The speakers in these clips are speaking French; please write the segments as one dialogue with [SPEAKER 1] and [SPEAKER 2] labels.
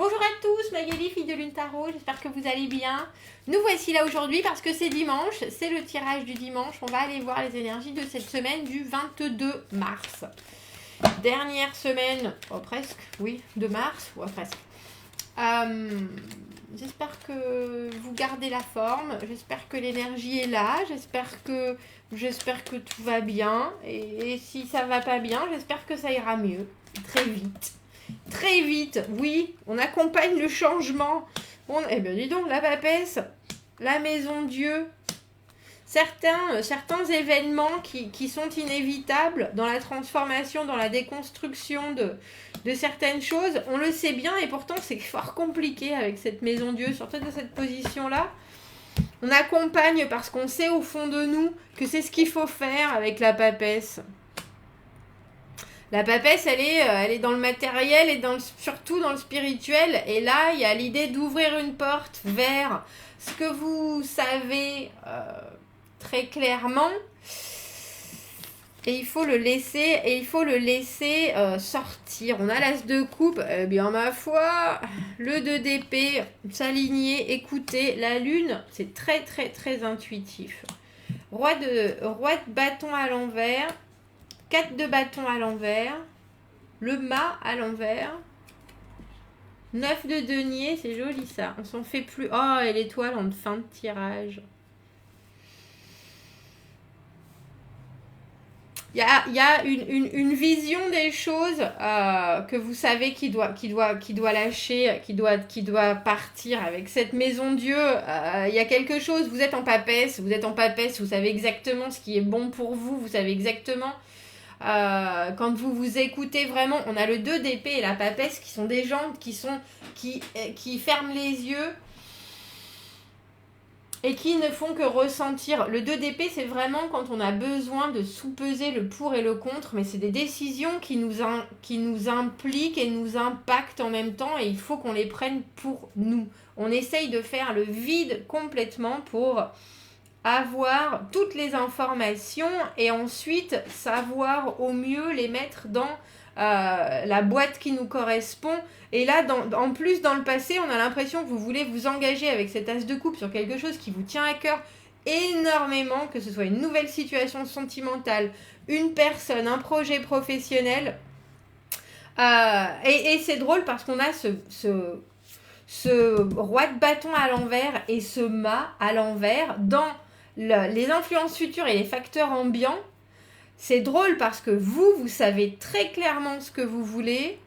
[SPEAKER 1] Bonjour à tous, Magali, fille de Lune Tarot, j'espère que vous allez bien. Nous voici là aujourd'hui parce que c'est dimanche, c'est le tirage du dimanche. On va aller voir les énergies de cette semaine du 22 mars. Dernière semaine, presque, oui, de mars, presque. J'espère que vous gardez la forme, j'espère que l'énergie est là, j'espère que tout va bien. Et si ça va pas bien, j'espère que ça ira mieux, très vite. Très vite, oui, on accompagne le changement. Eh bien, dis donc, la papesse, la maison Dieu, certains événements qui sont inévitables dans la transformation, dans la déconstruction de certaines choses, on le sait bien et pourtant c'est fort compliqué avec cette maison Dieu, surtout dans cette position-là. On accompagne parce qu'on sait au fond de nous que c'est ce qu'il faut faire avec la papesse. La papesse, elle est dans le matériel et surtout dans le spirituel. Et là, il y a l'idée d'ouvrir une porte vers ce que vous savez très clairement. Et il faut le laisser sortir. On a l'as de coupe. Eh bien, ma foi, le 2 d'épée, s'aligner, écouter. La lune, c'est très, très, très intuitif. Roi de bâton à l'envers. 4 de bâton à l'envers, le mât à l'envers, 9 de denier, c'est joli ça, on s'en fait plus. Oh, et l'étoile en fin de tirage. Il y a une vision des choses que vous savez qui doit lâcher, qui doit partir avec cette maison Dieu. Il y a quelque chose, vous êtes en papesse, vous savez exactement ce qui est bon pour vous, vous savez exactement. Quand vous écoutez vraiment, on a le 2 d'épée et la papesse qui sont des gens qui ferment les yeux et qui ne font que ressentir. Le 2 d'épée, c'est vraiment quand on a besoin de sous-peser le pour et le contre, mais c'est des décisions qui nous impliquent et nous impactent en même temps et il faut qu'on les prenne pour nous. On essaye de faire le vide complètement pour avoir toutes les informations et ensuite savoir au mieux les mettre dans la boîte qui nous correspond. Et là, en plus, dans le passé, on a l'impression que vous voulez vous engager avec cet as de coupe sur quelque chose qui vous tient à cœur énormément, que ce soit une nouvelle situation sentimentale, une personne, un projet professionnel. Et c'est drôle parce qu'on a ce roi de bâton à l'envers et ce mât à l'envers dans les influences futures et les facteurs ambiants. C'est drôle parce que vous savez très clairement ce que vous voulez.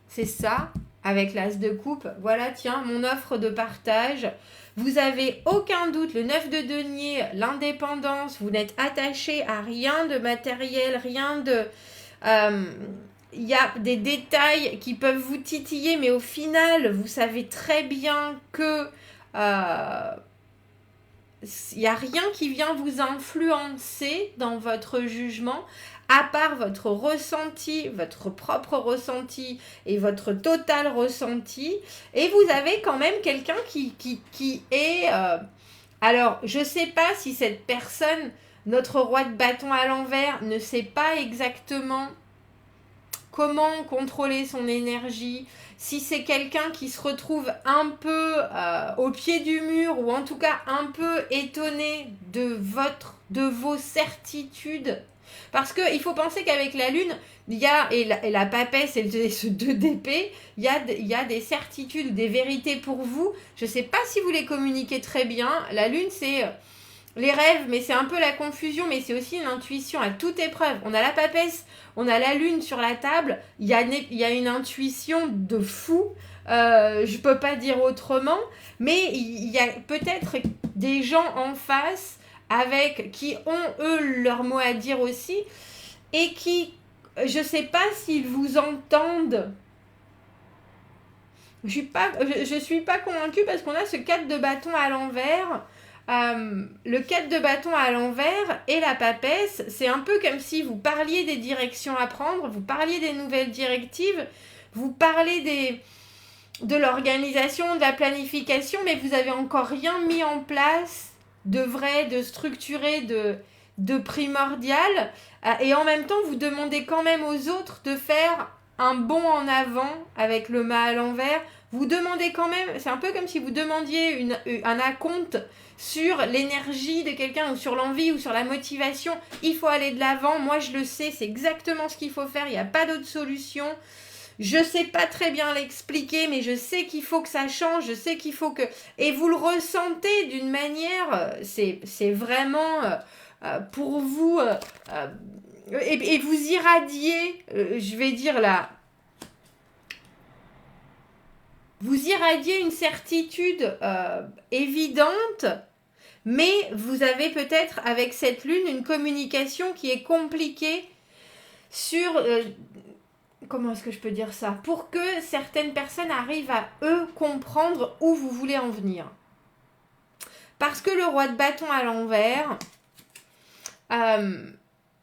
[SPEAKER 1] C'est ça, avec l'as de coupe. Voilà, tiens, mon offre de partage. Vous avez aucun doute, le 9 de denier, l'indépendance, vous n'êtes attaché à rien de matériel, rien de... Il y a des détails qui peuvent vous titiller, mais au final, vous savez très bien que il n'y a rien qui vient vous influencer dans votre jugement, à part votre ressenti, votre propre ressenti et votre total ressenti. Et vous avez quand même quelqu'un qui est... alors, je ne sais pas si cette personne, notre roi de bâton à l'envers, ne sait pas exactement comment contrôler son énergie, si c'est quelqu'un qui se retrouve un peu au pied du mur ou en tout cas un peu étonné de vos certitudes. Parce qu'il faut penser qu'avec la lune, il y a, et la papesse et ce 2 d'épée, il y a des certitudes, des vérités pour vous. Je ne sais pas si vous les communiquez très bien. La lune, c'est... les rêves, mais c'est un peu la confusion, mais c'est aussi une intuition à toute épreuve. On a la papesse, on a la lune sur la table, il y a une intuition de fou, je peux pas dire autrement, mais il y a peut-être des gens en face qui ont, eux, leur mot à dire aussi, et qui, je sais pas s'ils vous entendent. Je suis pas convaincue parce qu'on a ce 4 de bâton à l'envers. Le 4 de bâton à l'envers et la papesse, c'est un peu comme si vous parliez des directions à prendre, vous parliez des nouvelles directives, vous parlez de l'organisation, de la planification, mais vous n'avez encore rien mis en place de vrai, de structuré, de primordial. Et en même temps, vous demandez quand même aux autres de faire un bond en avant avec le mât à l'envers. Vous demandez quand même, c'est un peu comme si vous demandiez un acompte sur l'énergie de quelqu'un ou sur l'envie ou sur la motivation. Il faut aller de l'avant. Moi, je le sais, c'est exactement ce qu'il faut faire. Il n'y a pas d'autre solution. Je sais pas très bien l'expliquer, mais je sais qu'il faut que ça change. Je sais qu'il faut que... Et vous le ressentez d'une manière... C'est vraiment pour vous... et vous irradiez, je vais dire là... Vous irradiez une certitude évidente, mais vous avez peut-être avec cette lune une communication qui est compliquée sur... comment est-ce que je peux dire ça? Pour que certaines personnes arrivent à eux comprendre où vous voulez en venir. Parce que le roi de bâton à l'envers...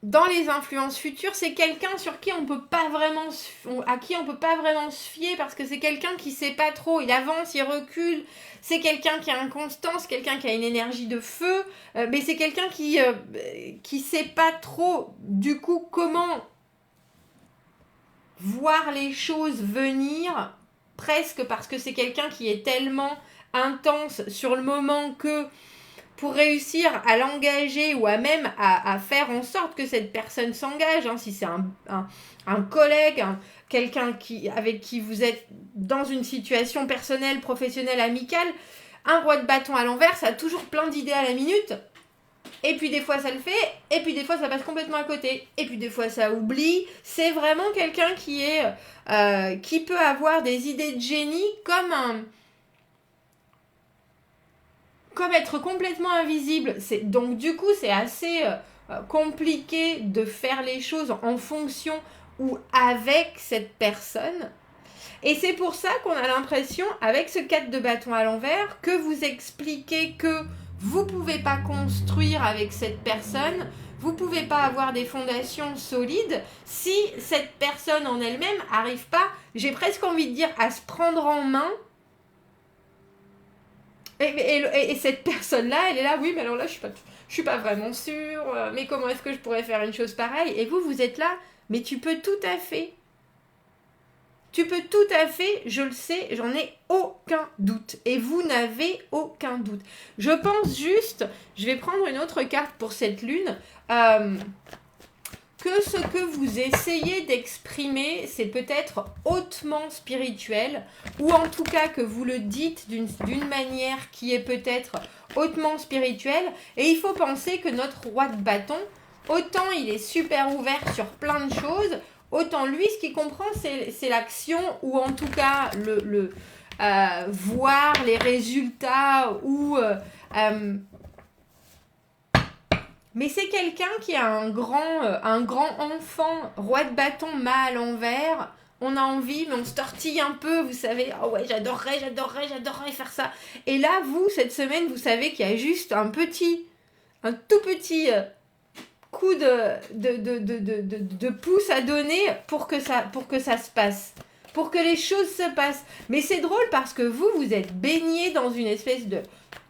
[SPEAKER 1] dans les influences futures, c'est quelqu'un sur qui on peut pas vraiment à qui on peut pas vraiment se fier parce que c'est quelqu'un qui sait pas trop, il avance, il recule, c'est quelqu'un qui a inconstance, quelqu'un qui a une énergie de feu, mais c'est quelqu'un qui sait pas trop du coup comment voir les choses venir, presque parce que c'est quelqu'un qui est tellement intense sur le moment que pour réussir à l'engager ou à même à faire en sorte que cette personne s'engage, hein, si c'est un collègue, quelqu'un avec qui vous êtes dans une situation personnelle, professionnelle, amicale, un roi de bâton à l'envers, ça a toujours plein d'idées à la minute. Et puis des fois ça le fait, et puis des fois ça passe complètement à côté, et puis des fois ça oublie. C'est vraiment quelqu'un qui peut avoir des idées de génie comme être complètement invisible. Donc du coup, c'est assez compliqué de faire les choses en fonction ou avec cette personne. Et c'est pour ça qu'on a l'impression, avec ce 4 de bâton à l'envers, que vous expliquez que vous ne pouvez pas construire avec cette personne, vous ne pouvez pas avoir des fondations solides si cette personne en elle-même n'arrive pas, j'ai presque envie de dire, à se prendre en main. Et cette personne-là, elle est là, oui, mais alors là, je suis pas vraiment sûre, mais comment est-ce que je pourrais faire une chose pareille? Et vous êtes là, mais tu peux tout à fait. Tu peux tout à fait, je le sais, j'en ai aucun doute. Et vous n'avez aucun doute. Je pense juste, je vais prendre une autre carte pour cette lune, que ce que vous essayez d'exprimer, c'est peut-être hautement spirituel, ou en tout cas que vous le dites d'une manière qui est peut-être hautement spirituelle. Et il faut penser que notre roi de bâton, autant il est super ouvert sur plein de choses, autant lui, ce qu'il comprend, c'est l'action, ou en tout cas voir les résultats, ou... mais c'est quelqu'un qui a un grand enfant, roi de bâton, mât à l'envers. On a envie, mais on se tortille un peu, vous savez. Oh ouais, j'adorerais faire ça. Et là, vous, cette semaine, vous savez qu'il y a juste un tout petit coup de pouce à donner pour que ça se passe. Pour que les choses se passent. Mais c'est drôle parce que vous êtes baigné dans une espèce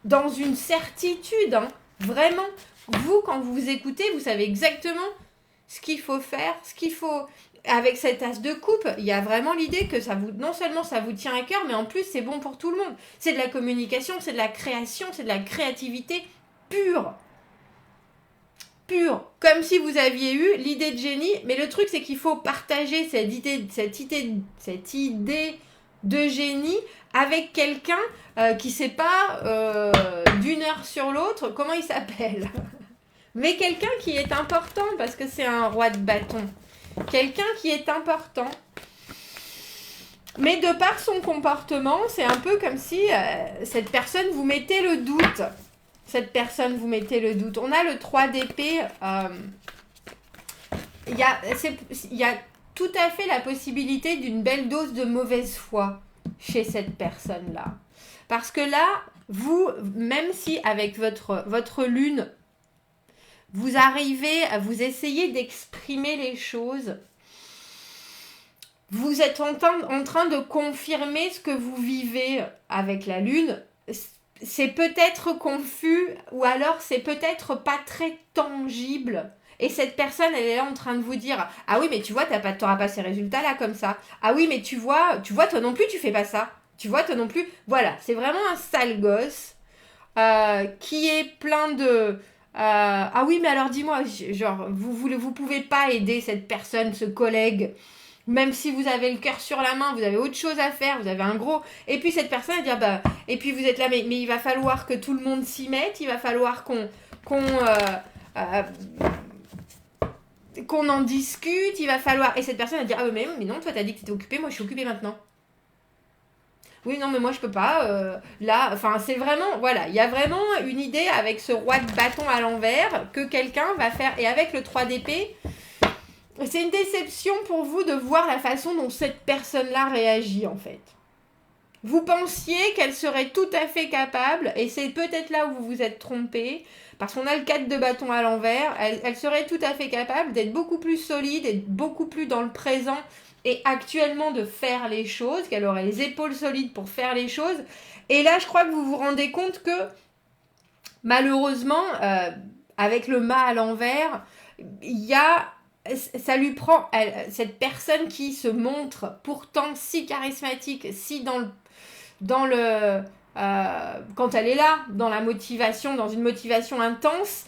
[SPEAKER 1] dans une certitude, hein, vraiment. Vous, quand vous vous écoutez, vous savez exactement ce qu'il faut faire, avec cette as de coupe, il y a vraiment l'idée que non seulement ça vous tient à cœur, mais en plus c'est bon pour tout le monde. C'est de la communication, c'est de la création, c'est de la créativité pure. Pure. Comme si vous aviez eu l'idée de génie, mais le truc c'est qu'il faut partager cette idée de génie avec quelqu'un qui ne sait pas d'une heure sur l'autre comment il s'appelle. Mais quelqu'un qui est important parce que c'est un roi de bâton. Quelqu'un qui est important. Mais de par son comportement, c'est un peu comme si cette personne vous mettait le doute. On a le 3 d'épée. Il y a tout à fait la possibilité d'une belle dose de mauvaise foi chez cette personne-là. Parce que là, vous, même si avec votre lune, vous arrivez, vous essayez d'exprimer les choses, vous êtes en train de confirmer ce que vous vivez avec la lune. C'est peut-être confus ou alors c'est peut-être pas très tangible. Et cette personne, elle est là en train de vous dire, ah oui, mais tu vois, t'auras pas ces résultats-là comme ça. Ah oui, mais tu vois, toi non plus, tu fais pas ça. Tu vois, toi non plus. Voilà, c'est vraiment un sale gosse qui est plein de... ah oui, mais alors dis-moi, genre, vous pouvez pas aider cette personne, ce collègue, même si vous avez le cœur sur la main, vous avez autre chose à faire, vous avez un gros... Et puis cette personne, elle dit, ah bah... Et puis vous êtes là, mais il va falloir que tout le monde s'y mette, il va falloir euh, qu'on en discute, il va falloir... Et cette personne, elle dit, ah mais non, toi t'as dit que t'étais occupée, moi je suis occupée maintenant. Oui, non, mais moi je peux pas. Là, enfin, c'est vraiment, voilà, il y a vraiment une idée avec ce roi de bâton à l'envers que quelqu'un va faire. Et avec le 3 d'épée, c'est une déception pour vous de voir la façon dont cette personne-là réagit en fait. Vous pensiez qu'elle serait tout à fait capable, et c'est peut-être là où vous vous êtes trompé, parce qu'on a le 4 de bâton à l'envers, elle serait tout à fait capable d'être beaucoup plus solide, d'être beaucoup plus dans le présent, et actuellement de faire les choses, qu'elle aurait les épaules solides pour faire les choses. Et là, je crois que vous vous rendez compte que, malheureusement, avec le mât à l'envers, il y a... Ça lui prend... cette personne qui se montre pourtant si charismatique, si dans le quand elle est là, dans la motivation, dans une motivation intense,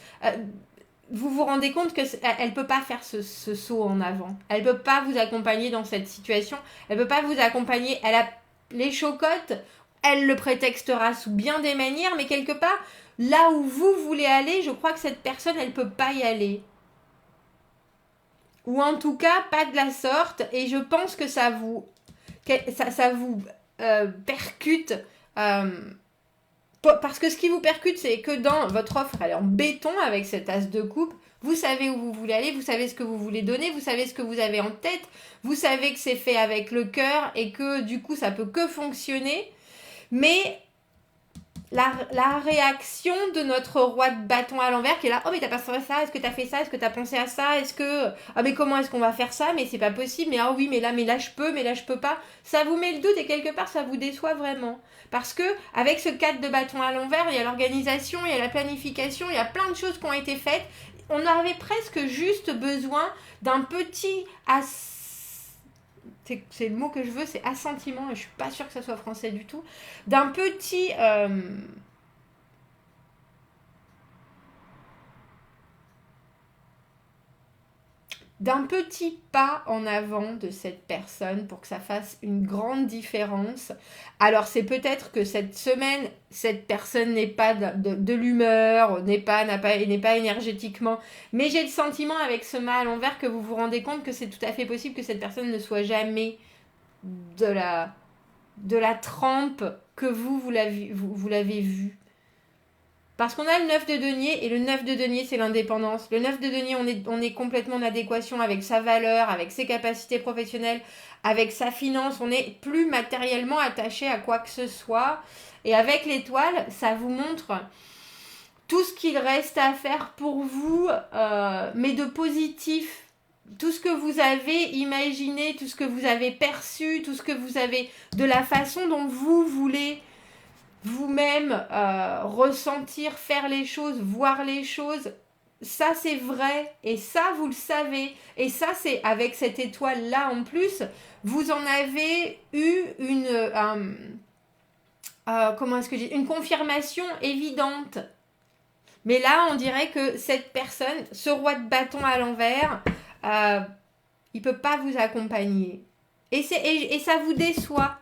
[SPEAKER 1] vous vous rendez compte que elle peut pas faire ce saut en avant. Elle peut pas vous accompagner dans cette situation. Elle peut pas vous accompagner. Elle a les chocottes. Elle le prétextera sous bien des manières, mais quelque part, là où vous voulez aller, je crois que cette personne, elle peut pas y aller. Ou en tout cas, pas de la sorte. Et je pense que ça vous percute. Parce que ce qui vous percute, c'est que dans votre offre, elle est en béton avec cet as de coupe. Vous savez où vous voulez aller, vous savez ce que vous voulez donner, vous savez ce que vous avez en tête, vous savez que c'est fait avec le cœur et que du coup, ça peut que fonctionner. Mais la réaction de notre roi de bâton à l'envers qui est là, oh mais t'as pas fait ça, est-ce que t'as fait ça, est-ce que t'as pensé à ça, est-ce que, ah mais comment est-ce qu'on va faire ça, mais c'est pas possible, mais ah oui mais là je peux, mais là je peux pas, ça vous met le doute et quelque part ça vous déçoit vraiment, parce que avec ce 4 de bâton à l'envers, il y a l'organisation, il y a la planification, il y a plein de choses qui ont été faites, on avait presque juste besoin d'un petit c'est le mot que je veux, c'est assentiment, et je suis pas sûre que ça soit français du tout, d'un petit pas en avant de cette personne pour que ça fasse une grande différence. Alors c'est peut-être que cette semaine, cette personne n'est pas de l'humeur, n'est pas énergétiquement, mais j'ai le sentiment avec ce mât à l'envers que vous vous rendez compte que c'est tout à fait possible que cette personne ne soit jamais de la trempe que vous l'avez vue. Parce qu'on a le 9 de denier, et le 9 de denier, c'est l'indépendance. Le 9 de denier, on est complètement en adéquation avec sa valeur, avec ses capacités professionnelles, avec sa finance. On n'est plus matériellement attaché à quoi que ce soit. Et avec l'étoile, ça vous montre tout ce qu'il reste à faire pour vous, mais de positif. Tout ce que vous avez imaginé, tout ce que vous avez perçu, tout ce que vous avez... de la façon dont vous voulez... vous-même ressentir, faire les choses, voir les choses, ça c'est vrai et ça vous le savez et ça c'est avec cette étoile là en plus vous en avez eu une confirmation évidente, mais là on dirait que cette personne, ce roi de bâton à l'envers, il peut pas vous accompagner et ça vous déçoit,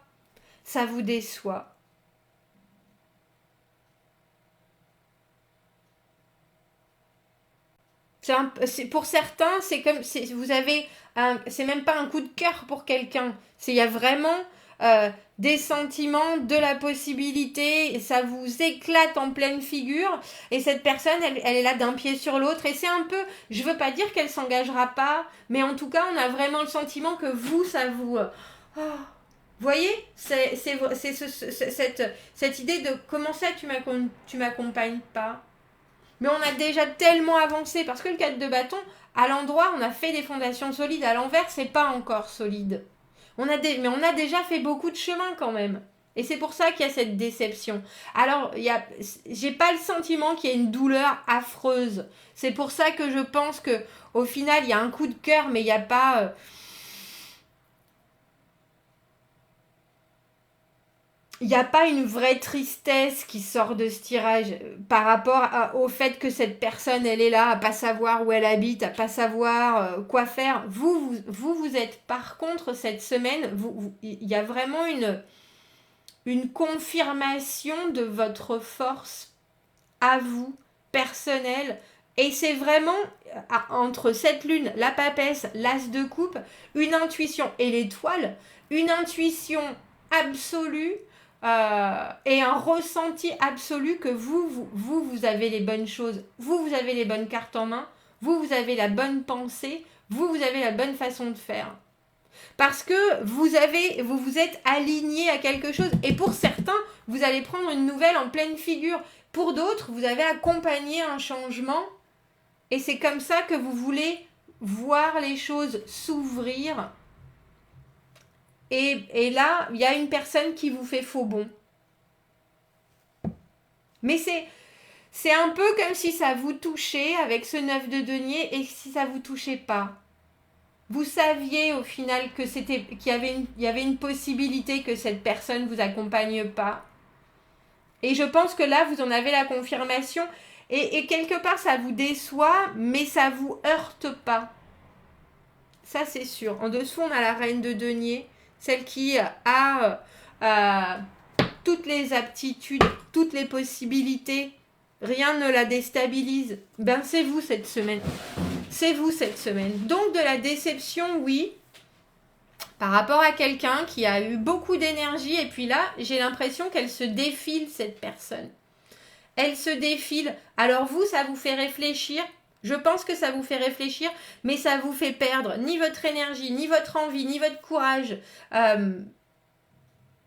[SPEAKER 1] pour certains, c'est comme vous avez c'est même pas un coup de cœur pour quelqu'un. Il y a vraiment des sentiments, de la possibilité, et ça vous éclate en pleine figure. Et cette personne, elle est là d'un pied sur l'autre. Et c'est un peu, je veux pas dire qu'elle s'engagera pas, mais en tout cas, on a vraiment le sentiment que vous, ça vous... Vous voyez, c'est cette idée de comment ça tu m'accompagnes pas. Mais on a déjà tellement avancé, parce que le 4 de bâton, à l'endroit, on a fait des fondations solides. À l'envers, c'est pas encore solide. Mais on a déjà fait beaucoup de chemin quand même. Et c'est pour ça qu'il y a cette déception. Alors, j'ai pas le sentiment qu'il y ait une douleur affreuse. C'est pour ça que je pense que au final, il y a un coup de cœur, mais il n'y a pas... il n'y a pas une vraie tristesse qui sort de ce tirage par rapport au fait que cette personne, elle est là, à pas savoir où elle habite, à pas savoir quoi faire. Vous êtes, par contre, cette semaine, il y a vraiment une confirmation de votre force à vous, personnelle. Et c'est vraiment, entre cette lune, la papesse, l'as de coupe, une intuition, et l'étoile, une intuition absolue et un ressenti absolu que vous avez les bonnes choses, vous avez les bonnes cartes en main, vous avez la bonne pensée, vous avez la bonne façon de faire. Parce que vous vous êtes aligné à quelque chose. Et pour certains, vous allez prendre une nouvelle en pleine figure. Pour d'autres, vous avez accompagné un changement. Et c'est comme ça que vous voulez voir les choses s'ouvrir. Et là, il y a une personne qui vous fait faux bond. Mais c'est un peu comme si ça vous touchait avec ce 9 de denier et si ça vous touchait pas. Vous saviez au final que qu'il y avait une possibilité que cette personne vous accompagne pas. Et je pense que là, vous en avez la confirmation. Et quelque part, ça vous déçoit, mais ça vous heurte pas. Ça, c'est sûr. En dessous, on a la reine de denier, celle qui a toutes les aptitudes, toutes les possibilités. Rien ne la déstabilise. Ben, c'est vous cette semaine. C'est vous cette semaine. Donc de la déception, oui, par rapport à quelqu'un qui a eu beaucoup d'énergie. Et puis là, j'ai l'impression qu'elle se défile, cette personne. Elle se défile. Alors vous, ça vous fait réfléchir. Je pense que ça vous fait réfléchir, mais ça vous fait perdre ni votre énergie, ni votre envie, ni votre courage,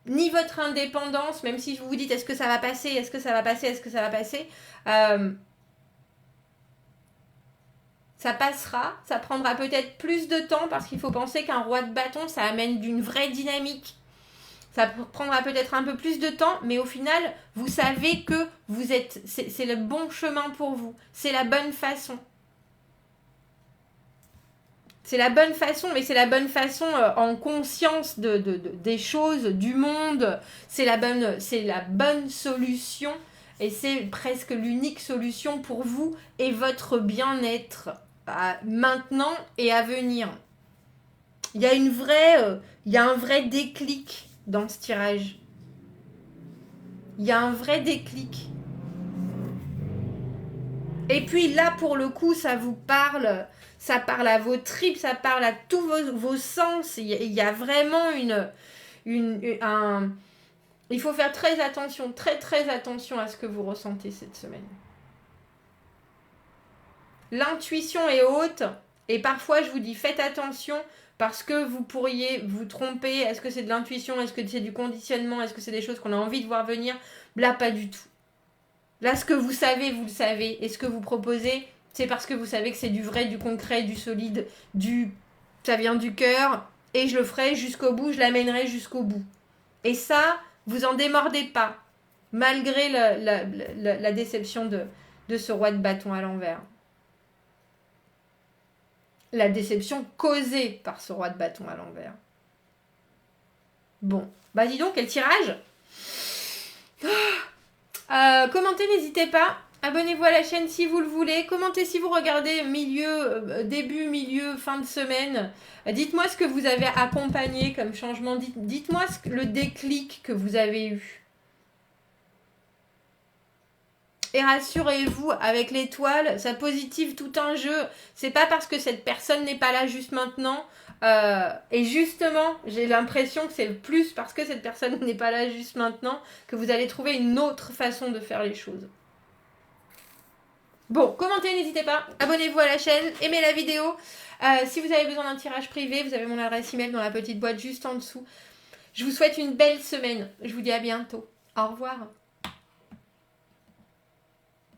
[SPEAKER 1] ni votre indépendance, même si vous vous dites est-ce que ça va passer, est-ce que ça va passer, est-ce que ça va passer. Ça passera, ça prendra peut-être plus de temps parce qu'il faut penser qu'un roi de bâton, ça amène d'une vraie dynamique. Ça prendra peut-être un peu plus de temps, mais au final, vous savez que c'est le bon chemin pour vous. C'est la bonne façon. C'est la bonne façon, mais c'est la bonne façon en conscience des choses, du monde. C'est la bonne solution et c'est presque l'unique solution pour vous et votre bien-être maintenant et à venir. Il y a un vrai déclic dans ce tirage. Il y a un vrai déclic. Et puis là, pour le coup, ça vous parle, ça parle à vos tripes, ça parle à tous vos sens. Il y a vraiment il faut faire très attention, très très attention à ce que vous ressentez cette semaine. L'intuition est haute et parfois je vous dis faites attention parce que vous pourriez vous tromper. Est-ce que c'est de l'intuition? Est-ce que c'est du conditionnement? Est-ce que c'est des choses qu'on a envie de voir venir? Là, pas du tout. Là, ce que vous savez, vous le savez. Et ce que vous proposez, c'est parce que vous savez que c'est du vrai, du concret, du solide, ça vient du cœur. Et je le ferai jusqu'au bout, je l'amènerai jusqu'au bout. Et ça, vous en démordez pas. Malgré la déception de ce roi de bâton à l'envers. La déception causée par ce roi de bâton à l'envers. Bon, bah dis donc, quel tirage! Commentez, n'hésitez pas. Abonnez-vous à la chaîne si vous le voulez. Commentez si vous regardez début, milieu, fin de semaine. Dites-moi ce que vous avez accompagné comme changement. Dites-moi le déclic que vous avez eu. Et rassurez-vous, avec l'étoile, ça positive tout un jeu. C'est pas parce que cette personne n'est pas là juste maintenant. Et justement, j'ai l'impression que c'est plus parce que cette personne n'est pas là juste maintenant que vous allez trouver une autre façon de faire les choses. Bon, commentez, n'hésitez pas. Abonnez-vous à la chaîne, aimez la vidéo. Si vous avez besoin d'un tirage privé, vous avez mon adresse email dans la petite boîte juste en dessous. Je vous souhaite une belle semaine. Je vous dis à bientôt. Au revoir.